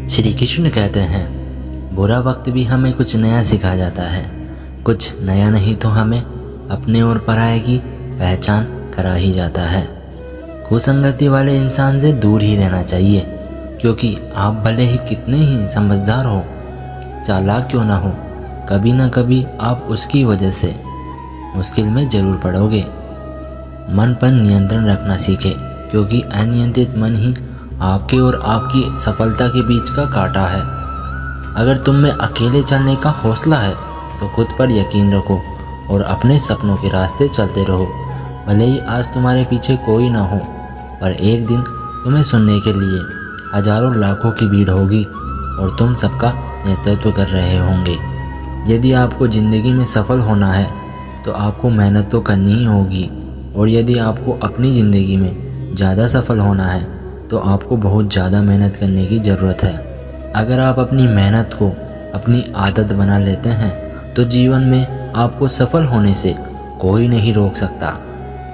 श्री कृष्ण कहते हैं, बुरा वक्त भी हमें कुछ नया सिखा जाता है। कुछ नया नहीं तो हमें अपने और पराये की पहचान करा ही जाता है। कुसंगति वाले इंसान से दूर ही रहना चाहिए, क्योंकि आप भले ही कितने ही समझदार हो, चालाक क्यों ना हो, कभी ना कभी आप उसकी वजह से मुश्किल में ज़रूर पड़ोगे। मन पर नियंत्रण रखना सीखें, क्योंकि अनियंत्रित मन ही आपके और आपकी सफलता के बीच का कांटा है। अगर तुम में अकेले चलने का हौसला है तो खुद पर यकीन रखो और अपने सपनों के रास्ते चलते रहो। भले ही आज तुम्हारे पीछे कोई ना हो, पर एक दिन तुम्हें सुनने के लिए हजारों लाखों की भीड़ होगी और तुम सबका नेतृत्व कर रहे होंगे। यदि आपको ज़िंदगी में सफल होना है तो आपको मेहनत तो करनी ही होगी, और यदि आपको अपनी ज़िंदगी में ज़्यादा सफल होना है तो आपको बहुत ज़्यादा मेहनत करने की ज़रूरत है। अगर आप अपनी मेहनत को अपनी आदत बना लेते हैं तो जीवन में आपको सफल होने से कोई नहीं रोक सकता।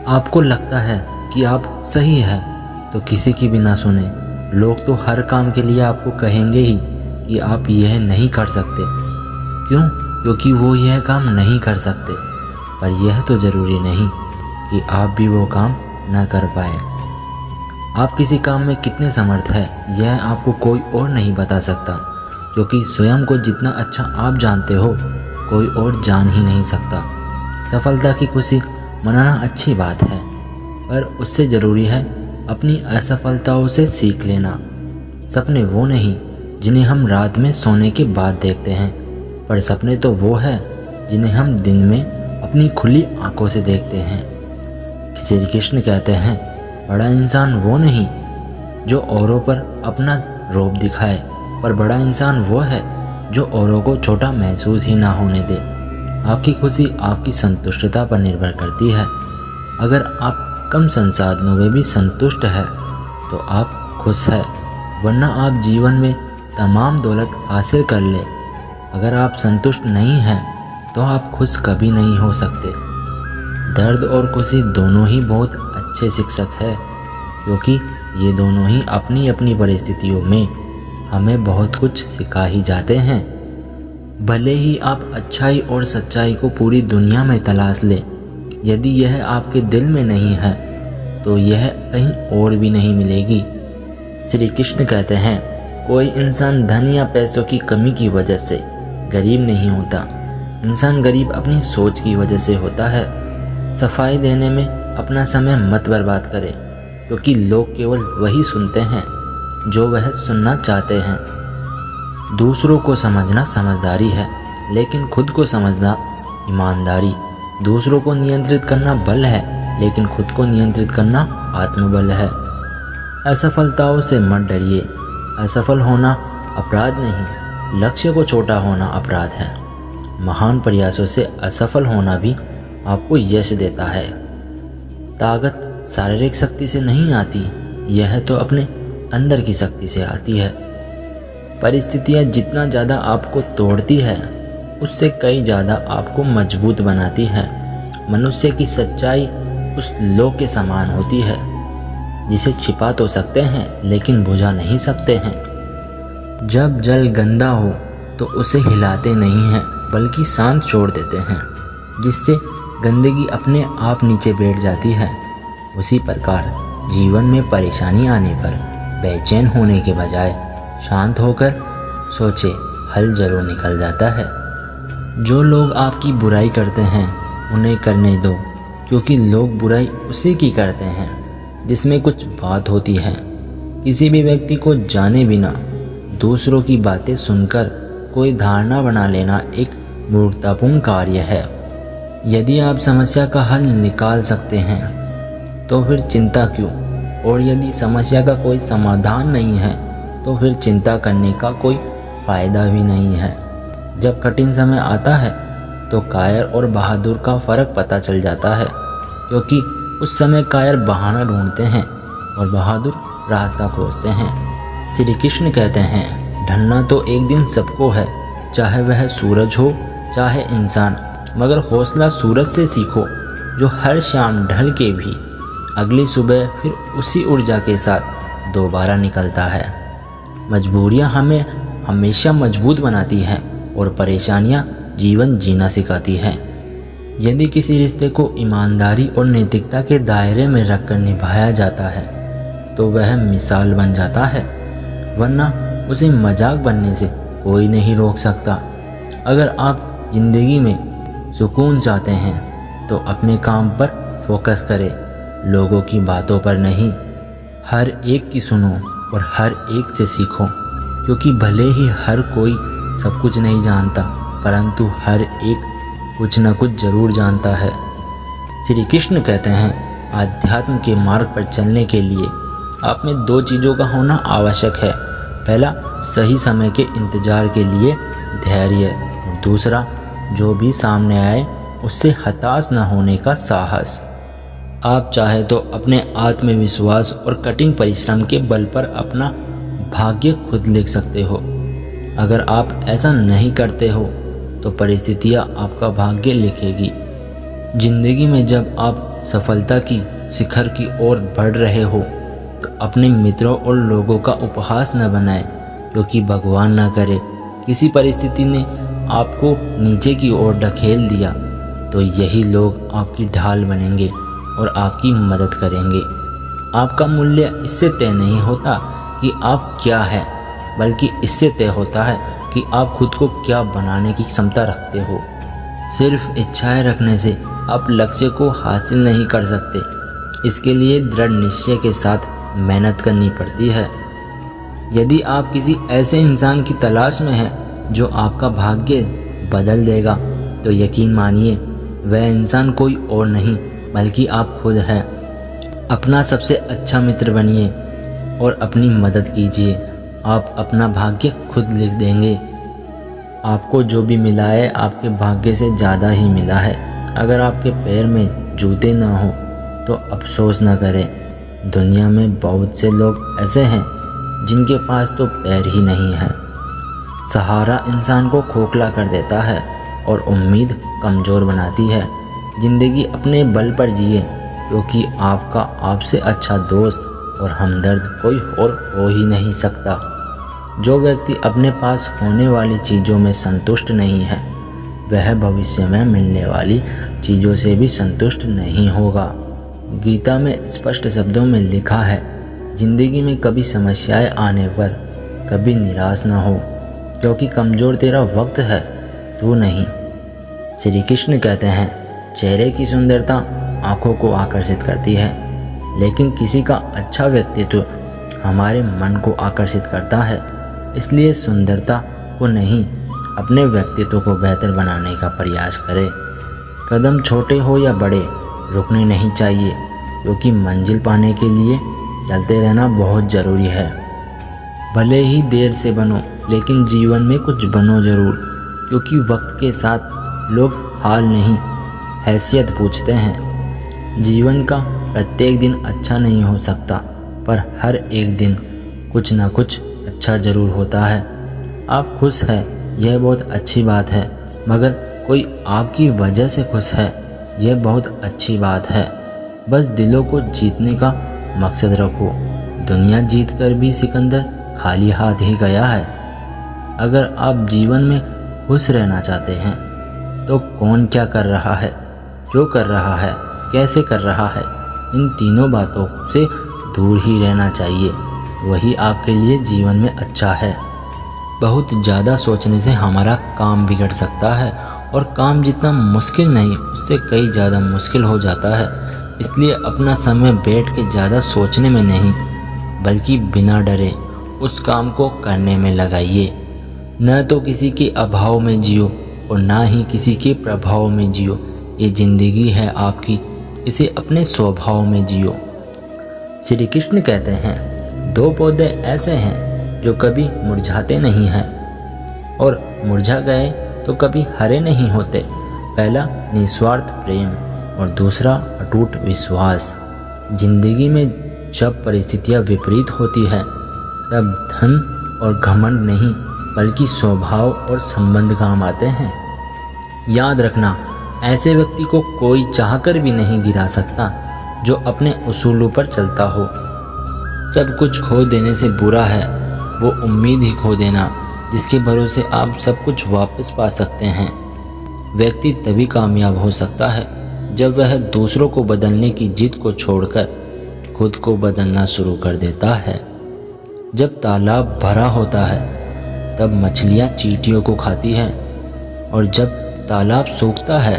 आपको लगता है कि आप सही हैं तो किसी की भी ना सुने। लोग तो हर काम के लिए आपको कहेंगे ही कि आप यह नहीं कर सकते। क्यों? क्योंकि वो यह काम नहीं कर सकते, पर यह तो ज़रूरी नहीं कि आप भी वो काम ना कर पाए। आप किसी काम में कितने समर्थ हैं यह आपको कोई और नहीं बता सकता, क्योंकि स्वयं को जितना अच्छा आप जानते हो कोई और जान ही नहीं सकता। सफलता की खुशी मनाना अच्छी बात है, पर उससे ज़रूरी है अपनी असफलताओं से सीख लेना। सपने वो नहीं जिन्हें हम रात में सोने के बाद देखते हैं, पर सपने तो वो है जिन्हें हम दिन में अपनी खुली आंखों से देखते हैं। श्री कृष्ण कहते हैं, बड़ा इंसान वो नहीं जो औरों पर अपना रौब दिखाए, पर बड़ा इंसान वो है जो औरों को छोटा महसूस ही ना होने दे। आपकी खुशी आपकी संतुष्टता पर निर्भर करती है। अगर आप कम संसाधनों में भी संतुष्ट है तो आप खुश है, वरना आप जीवन में तमाम दौलत हासिल कर ले। अगर आप संतुष्ट नहीं हैं तो आप खुश कभी नहीं हो सकते। दर्द और खुशी दोनों ही बहुत अच्छे शिक्षक है, क्योंकि ये दोनों ही अपनी अपनी परिस्थितियों में हमें बहुत कुछ सिखा ही जाते हैं। भले ही आप अच्छाई और सच्चाई को पूरी दुनिया में तलाश लें, यदि यह आपके दिल में नहीं है तो यह कहीं और भी नहीं मिलेगी। श्री कृष्ण कहते हैं, कोई इंसान धन या पैसों की कमी की वजह से गरीब नहीं होता। इंसान गरीब अपनी सोच की वजह से होता है। सफाई देने में अपना समय मत बर्बाद करें, क्योंकि लोग केवल वही सुनते हैं जो वह सुनना चाहते हैं। दूसरों को समझना समझदारी है, लेकिन खुद को समझना ईमानदारी। दूसरों को नियंत्रित करना बल है, लेकिन खुद को नियंत्रित करना आत्मबल है। असफलताओं से मत डरिए। असफल होना अपराध नहीं, लक्ष्य को छोटा होना अपराध है। महान प्रयासों से असफल होना भी आपको यश देता है। ताकत शारीरिक शक्ति से नहीं आती, यह तो अपने अंदर की शक्ति से आती है। परिस्थितियाँ जितना ज़्यादा आपको तोड़ती है, उससे कई ज़्यादा आपको मजबूत बनाती है। मनुष्य की सच्चाई उस लौ के समान होती है जिसे छिपा तो सकते हैं लेकिन बुझा नहीं सकते हैं। जब जल गंदा हो तो उसे हिलाते नहीं हैं, बल्कि शांत छोड़ देते हैं, जिससे गंदगी अपने आप नीचे बैठ जाती है। उसी प्रकार जीवन में परेशानी आने पर बेचैन होने के बजाय शांत होकर सोचे, हल जरूर निकल जाता है। जो लोग आपकी बुराई करते हैं उन्हें करने दो, क्योंकि लोग बुराई उसी की करते हैं जिसमें कुछ बात होती है। किसी भी व्यक्ति को जाने बिना दूसरों की बातें सुनकर कोई धारणा बना लेना एक मूर्खतापूर्ण कार्य है। यदि आप समस्या का हल निकाल सकते हैं तो फिर चिंता क्यों, और यदि समस्या का कोई समाधान नहीं है तो फिर चिंता करने का कोई फ़ायदा भी नहीं है। जब कठिन समय आता है तो कायर और बहादुर का फ़र्क पता चल जाता है, क्योंकि उस समय कायर बहाना ढूंढते हैं और बहादुर रास्ता खोजते हैं। श्री कृष्ण कहते हैं, ढलना तो एक दिन सबको है, चाहे वह सूरज हो चाहे इंसान, मगर हौसला सूरज से सीखो जो हर शाम ढल के भी अगली सुबह फिर उसी ऊर्जा के साथ दोबारा निकलता है। मजबूरियां हमें हमेशा मजबूत बनाती हैं और परेशानियां जीवन जीना सिखाती हैं। यदि किसी रिश्ते को ईमानदारी और नैतिकता के दायरे में रखकर निभाया जाता है तो वह मिसाल बन जाता है, वरना उसे मजाक बनने से कोई नहीं रोक सकता। अगर आप जिंदगी में सुकून चाहते हैं तो अपने काम पर फोकस करें, लोगों की बातों पर नहीं। हर एक की सुनो और हर एक से सीखो, क्योंकि भले ही हर कोई सब कुछ नहीं जानता, परंतु हर एक कुछ न कुछ जरूर जानता है। श्री कृष्ण कहते हैं, आध्यात्म के मार्ग पर चलने के लिए आप में 2 चीज़ों का होना आवश्यक है। पहला, सही समय के इंतजार के लिए धैर्य, और दूसरा, जो भी सामने आए उससे हताश न होने का साहस। आप चाहे तो अपने आत्मविश्वास और कठिन परिश्रम के बल पर अपना भाग्य खुद लिख सकते हो। अगर आप ऐसा नहीं करते हो तो परिस्थितियाँ आपका भाग्य लिखेगी। जिंदगी में जब आप सफलता की शिखर की ओर बढ़ रहे हो तो अपने मित्रों और लोगों का उपहास न बनाएं, क्योंकि भगवान न करे किसी परिस्थिति ने आपको नीचे की ओर ढकेल दिया तो यही लोग आपकी ढाल बनेंगे और आपकी मदद करेंगे। आपका मूल्य इससे तय नहीं होता कि आप क्या हैं, बल्कि इससे तय होता है कि आप खुद को क्या बनाने की क्षमता रखते हो। सिर्फ इच्छाएं रखने से आप लक्ष्य को हासिल नहीं कर सकते, इसके लिए दृढ़ निश्चय के साथ मेहनत करनी पड़ती है। यदि आप किसी ऐसे इंसान की तलाश में हैं जो आपका भाग्य बदल देगा, तो यकीन मानिए वह इंसान कोई और नहीं बल्कि आप खुद हैं। अपना सबसे अच्छा मित्र बनिए और अपनी मदद कीजिए। आप अपना भाग्य खुद लिख देंगे। आपको जो भी मिला है आपके भाग्य से ज़्यादा ही मिला है। अगर आपके पैर में जूते ना हो तो अफसोस ना करें। दुनिया में बहुत से लोग ऐसे हैं जिनके पास तो पैर ही नहीं है। सहारा इंसान को खोखला कर देता है और उम्मीद कमज़ोर बनाती है। ज़िंदगी अपने बल पर जिए, क्योंकि आपका आपसे अच्छा दोस्त और हमदर्द कोई और हो ही नहीं सकता। जो व्यक्ति अपने पास होने वाली चीज़ों में संतुष्ट नहीं है, वह भविष्य में मिलने वाली चीज़ों से भी संतुष्ट नहीं होगा। गीता में स्पष्ट शब्दों में लिखा है, जिंदगी में कभी समस्याएं आने पर कभी निराश न हो, क्योंकि कमज़ोर तेरा वक्त है, तू नहीं। श्री कृष्ण कहते हैं, चेहरे की सुंदरता आँखों को आकर्षित करती है, लेकिन किसी का अच्छा व्यक्तित्व हमारे मन को आकर्षित करता है। इसलिए सुंदरता को नहीं, अपने व्यक्तित्व को बेहतर बनाने का प्रयास करें। कदम छोटे हो या बड़े, रुकने नहीं चाहिए, क्योंकि मंजिल पाने के लिए चलते रहना बहुत ज़रूरी है। भले ही देर से बनो, लेकिन जीवन में कुछ बनो ज़रूर, क्योंकि वक्त के साथ लोग हाल नहीं हैसियत पूछते हैं। जीवन का प्रत्येक दिन अच्छा नहीं हो सकता, पर हर एक दिन कुछ ना कुछ अच्छा ज़रूर होता है। आप खुश हैं, यह बहुत अच्छी बात है, मगर कोई आपकी वजह से खुश है, यह बहुत अच्छी बात है। बस दिलों को जीतने का मकसद रखो। दुनिया जीत कर भी सिकंदर खाली हाथ ही गया है। अगर आप जीवन में खुश रहना चाहते हैं तो कौन क्या कर रहा है, क्यों कर रहा है, कैसे कर रहा है, इन तीनों बातों से दूर ही रहना चाहिए। वही आपके लिए जीवन में अच्छा है। बहुत ज़्यादा सोचने से हमारा काम बिगड़ सकता है, और काम जितना मुश्किल नहीं उससे कई ज़्यादा मुश्किल हो जाता है। इसलिए अपना समय बैठ के ज़्यादा सोचने में नहीं, बल्कि बिना डरे उस काम को करने में लगाइए। न तो किसी के अभाव में जियो और ना ही किसी के प्रभाव में जियो। ये ज़िंदगी है आपकी, इसे अपने स्वभाव में जियो। श्री कृष्ण कहते हैं, 2 पौधे ऐसे हैं जो कभी मुरझाते नहीं हैं और मुरझा गए तो कभी हरे नहीं होते। पहला निस्वार्थ प्रेम और दूसरा अटूट विश्वास। जिंदगी में जब परिस्थितियां विपरीत होती है तब धन और घमंड नहीं, बल्कि स्वभाव और संबंध काम आते हैं। याद रखना, ऐसे व्यक्ति को कोई चाहकर भी नहीं गिरा सकता जो अपने उसूलों पर चलता हो। सब कुछ खो देने से बुरा है वो उम्मीद ही खो देना जिसके भरोसे आप सब कुछ वापस पा सकते हैं। व्यक्ति तभी कामयाब हो सकता है जब वह दूसरों को बदलने की जिद को छोड़कर खुद को बदलना शुरू कर देता है। जब तालाब भरा होता है तब मछलियाँ चींटियों को खाती हैं, और जब तालाब सूखता है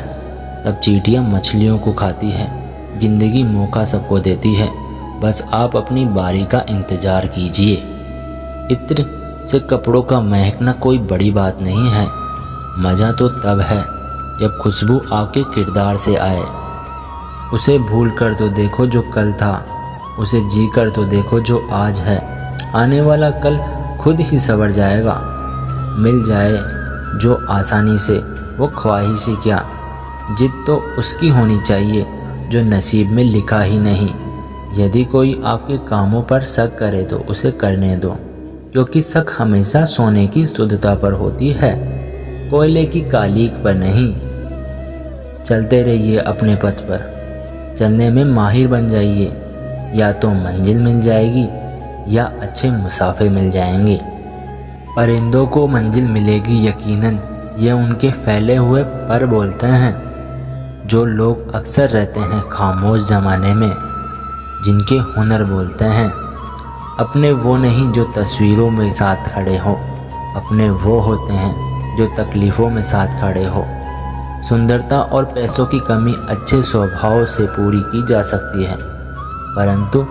तब चींटियाँ मछलियों को खाती हैं। जिंदगी मौका सबको देती है, बस आप अपनी बारी का इंतज़ार कीजिए। इत्र से कपड़ों का महकना कोई बड़ी बात नहीं है। मज़ा तो तब है जब खुशबू आपके किरदार से आए। उसे भूल कर तो देखो जो कल था, उसे जी कर तो देखो जो आज है। आने वाला कल खुद ही संवर जाएगा। मिल जाए जो आसानी से वो ख्वाहिश ही क्या, जिद तो उसकी होनी चाहिए जो नसीब में लिखा ही नहीं। यदि कोई आपके कामों पर शक करे तो उसे करने दो, क्योंकि शक हमेशा सोने की शुद्धता पर होती है, कोयले की कालीक पर नहीं। चलते रहिए अपने पथ पर, चलने में माहिर बन जाइए। या तो मंजिल मिल जाएगी या अच्छे मुसाफिर मिल जाएंगे। परिंदों को मंजिल मिलेगी यकीनन, ये उनके फैले हुए पर बोलते हैं। जो लोग अक्सर रहते हैं खामोश ज़माने में, जिनके हुनर बोलते हैं। अपने वो नहीं जो तस्वीरों में साथ खड़े हो, अपने वो होते हैं जो तकलीफ़ों में साथ खड़े हो। सुंदरता और पैसों की कमी अच्छे स्वभाव से पूरी की जा सकती है, परंतु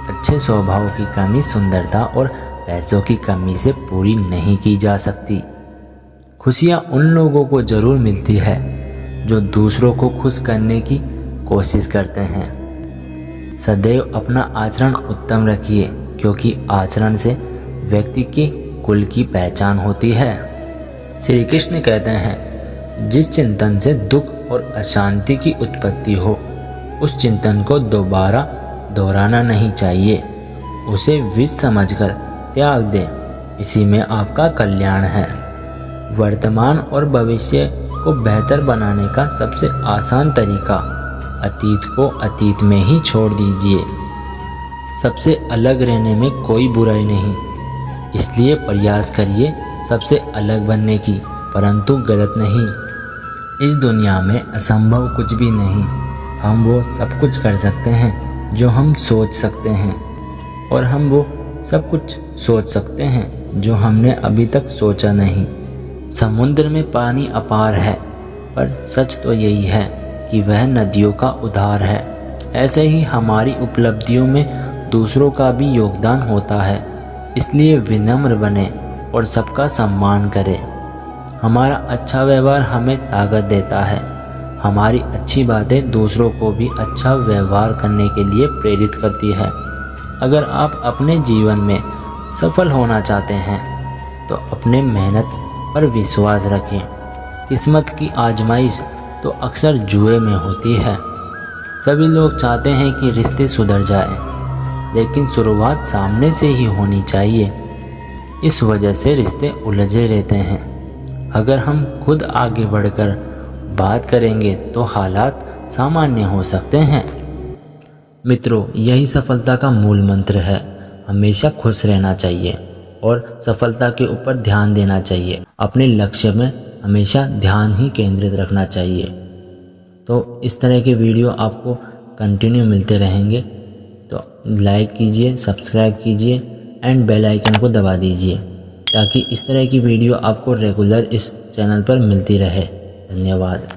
अच्छे स्वभाव की कमी सुंदरता और पैसों की कमी से पूरी नहीं की जा सकती। खुशियाँ उन लोगों को ज़रूर मिलती है जो दूसरों को खुश करने की कोशिश करते हैं। सदैव अपना आचरण उत्तम रखिए, क्योंकि आचरण से व्यक्ति के कुल की पहचान होती है। श्री कृष्ण कहते हैं, जिस चिंतन से दुख और अशांति की उत्पत्ति हो, उस चिंतन को दोबारा दोहराना नहीं चाहिए। उसे विष समझकर त्याग दें, इसी में आपका कल्याण है। वर्तमान और भविष्य को बेहतर बनाने का सबसे आसान तरीका अतीत को अतीत में ही छोड़ दीजिए। सबसे अलग रहने में कोई बुराई नहीं, इसलिए प्रयास करिए सबसे अलग बनने की, परंतु गलत नहीं। इस दुनिया में असंभव कुछ भी नहीं। हम वो सब कुछ कर सकते हैं जो हम सोच सकते हैं, और हम वो सब कुछ सोच सकते हैं जो हमने अभी तक सोचा नहीं। समुद्र में पानी अपार है, पर सच तो यही है कि वह नदियों का उद्धार है। ऐसे ही हमारी उपलब्धियों में दूसरों का भी योगदान होता है, इसलिए विनम्र बने और सबका सम्मान करें। हमारा अच्छा व्यवहार हमें ताकत देता है। हमारी अच्छी बातें दूसरों को भी अच्छा व्यवहार करने के लिए प्रेरित करती है। अगर आप अपने जीवन में सफल होना चाहते हैं तो अपने मेहनत पर विश्वास रखें। किस्मत की आजमाइश तो अक्सर जुए में होती है। सभी लोग चाहते हैं कि रिश्ते सुधर जाएं, लेकिन शुरुआत सामने से ही होनी चाहिए। इस वजह से रिश्ते उलझे रहते हैं। अगर हम खुद आगे बढ़कर बात करेंगे तो हालात सामान्य हो सकते हैं। मित्रों, यही सफलता का मूल मंत्र है। हमेशा खुश रहना चाहिए और सफलता के ऊपर ध्यान देना चाहिए। अपने लक्ष्य में हमेशा ध्यान ही केंद्रित रखना चाहिए। तो इस तरह के वीडियो आपको कंटिन्यू मिलते रहेंगे, तो लाइक कीजिए, सब्सक्राइब कीजिए एंड बेल आइकन को दबा दीजिए, ताकि इस तरह की वीडियो आपको रेगुलर इस चैनल पर मिलती रहे। धन्यवाद।